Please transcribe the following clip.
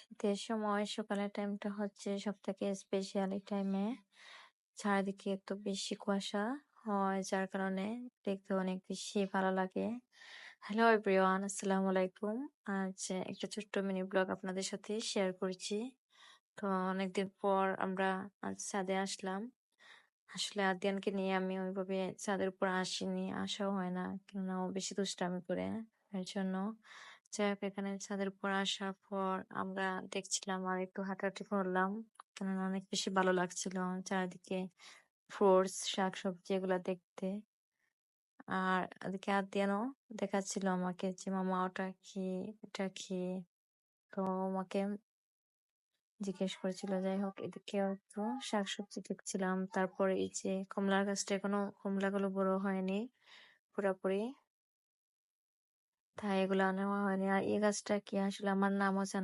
শীতের সময় সকালের টাইমটা হচ্ছে সবথেকে স্পেশাল এই টাইমে। চারিদিকে এত বেশি কুয়াশা হয় যার কারণে দেখতে অনেক বেশি ভালো লাগে। হ্যালো এভরিওয়ান, আসসালামু আলাইকুম। আজ একটা ছোট্ট মিনি ব্লগ আপনাদের সাথে শেয়ার করছি। তো অনেকদিন পর আমরা আজ ছাদে আসলাম। আসলে আদ্যানকে নিয়ে আমি ওইভাবে ছাদের উপর আসিনি, আসাও হয় না, কেননা ও বেশি দুষ্টামি করে। এর জন্য যাই হোক, এখানে ছাদের উপর আসার পর আমরা দেখছিলাম আর একটু হাঁটাহাঁটি করলাম, কেননা অনেক বেশি ভালো লাগছিল চারিদিকে ফ্রুটস, শাকসবজি এগুলা দেখতে। আর এদিকে আদ্যানও দেখাচ্ছিল আমাকে যে মামা ওটা কি, এটা কি। তো আমাকে জিজ্ঞেস করেছিল। যাই হোক, এদিকেও একটু শাকসবজি দেখছিলাম। তারপরে এই যে কমলার গাছটা, এখনো কমলাগুলো বড় হয়নি পুরোপুরি, তাই এগুলো নেওয়া হয়নি। আর এই গাছটা কি আসলে আমার নামও জানা